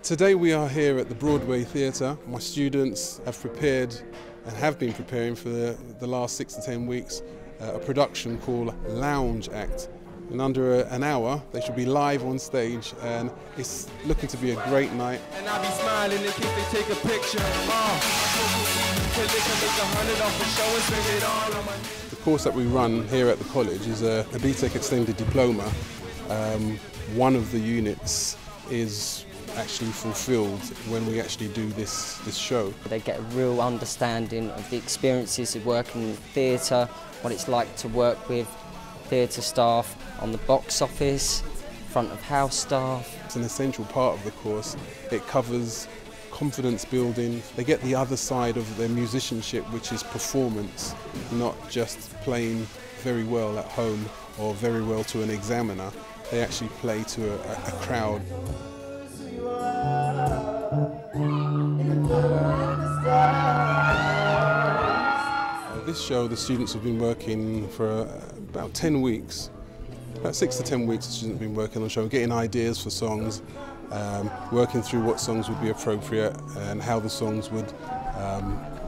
Today we are here at the Broadway Theatre. My students have prepared and have been preparing for the last 6 to 10 weeks a production called Lounge Act. In under an hour they should be live on stage, and it's looking to be a great night. And I'll be smiling in case they take a picture. The course that we run here at the college is a BTEC Extended Diploma. One of the units is actually fulfilled when we actually do this show. They get a real understanding of the experiences of working in theatre, what it's like to work with theatre staff on the box office, front of house staff. It's an essential part of the course. It covers confidence building. They get the other side of their musicianship, which is performance, not just playing very well at home or very well to an examiner. They actually play to a crowd. This show, the students have been working for about 10 weeks. About 6 to 10 weeks the students have been working on the show, getting ideas for songs, working through what songs would be appropriate and how the songs would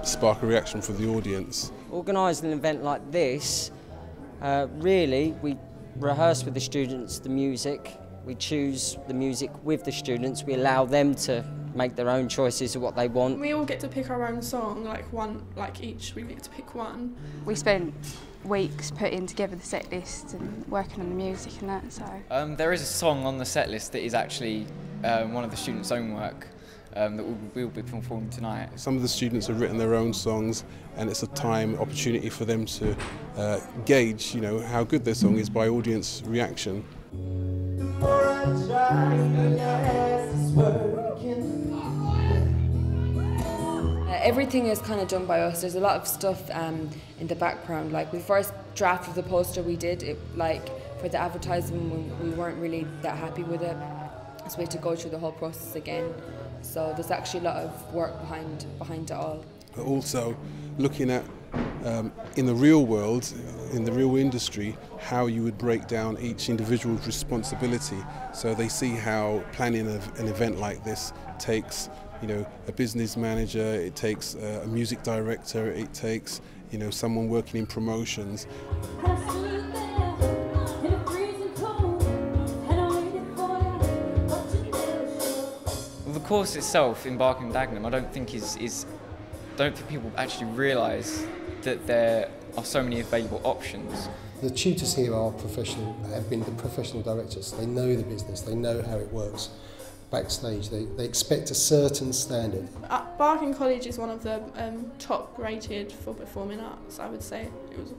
spark a reaction for the audience. Organising an event like this, really we rehearse with the students the music, we choose the music with the students, we allow them to make their own choices of what they want. We all get to pick our own song, like each we get to pick one. We spent weeks putting together the set list and working on the music and that. So there is a song on the set list that is actually one of the students' own work that we'll be performing tonight. Some of the students have written their own songs, and it's a opportunity for them to gauge, how good their song is by audience reaction. Everything is kind of done by us. There's a lot of stuff in the background. Like the first draft of the poster we did, for the advertising, we weren't really that happy with it, so we had to go through the whole process again. So there's actually a lot of work behind it all. Also, looking at in the real world, in the real industry, how you would break down each individual's responsibility. So they see how planning an event like this takes, a business manager, it takes a music director, it takes, someone working in promotions. The course itself in Barking Dagenham, I don't think people actually realise that there are so many available options. The tutors here have been the professional directors. They know the business, they know how it works. Backstage, they expect a certain standard. Barking College is one of the top rated for performing arts. I would say it was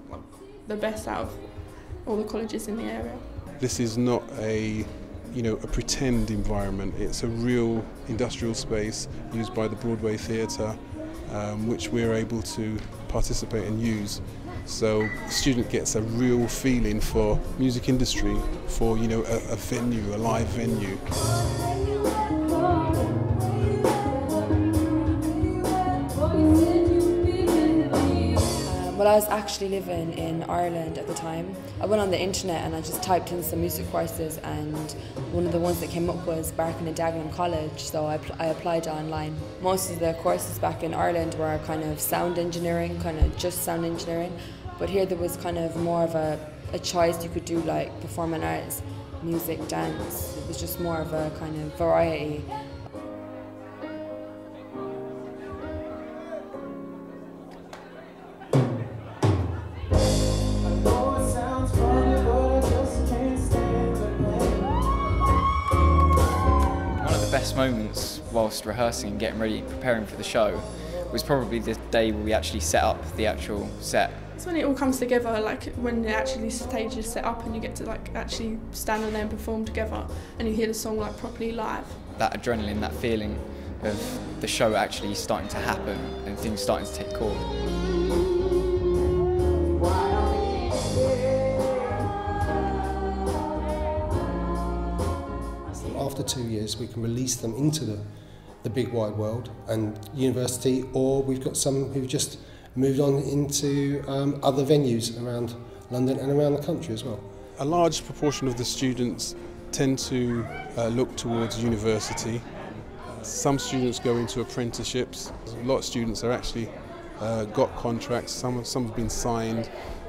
the best out of all the colleges in the area. This is not a pretend environment. It's a real industrial space used by the Broadway Theatre, which we're able to participate and use. So the student gets a real feeling for music industry, for a venue, a live venue. Well, I was actually living in Ireland at the time. I went on the internet and I just typed in some music courses, and one of the ones that came up was Barking and Dagenham College, so I applied online. Most of the courses back in Ireland were kind of sound engineering, just sound engineering, but here there was kind of more of a choice. You could do like performing arts, music, dance. It was just more of a kind of variety. Best moments whilst rehearsing and getting ready, preparing for the show, was probably the day where we actually set up the actual set. It's when it all comes together, like when the stage is set up and you get to actually stand on there and perform together, and you hear the song properly live. That adrenaline, that feeling of the show actually starting to happen and things starting to take court. After 2 years, we can release them into the big wide world and university, or we've got some who've just moved on into other venues around London and around the country as well. A large proportion of the students tend to look towards university. Some students go into apprenticeships. A lot of students are actually got contracts, some have been signed,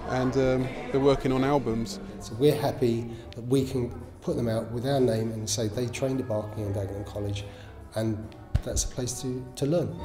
and they're working on albums. So we're happy that we can put them out with our name and say they trained at Barking and Dagenham College, and that's a place to learn.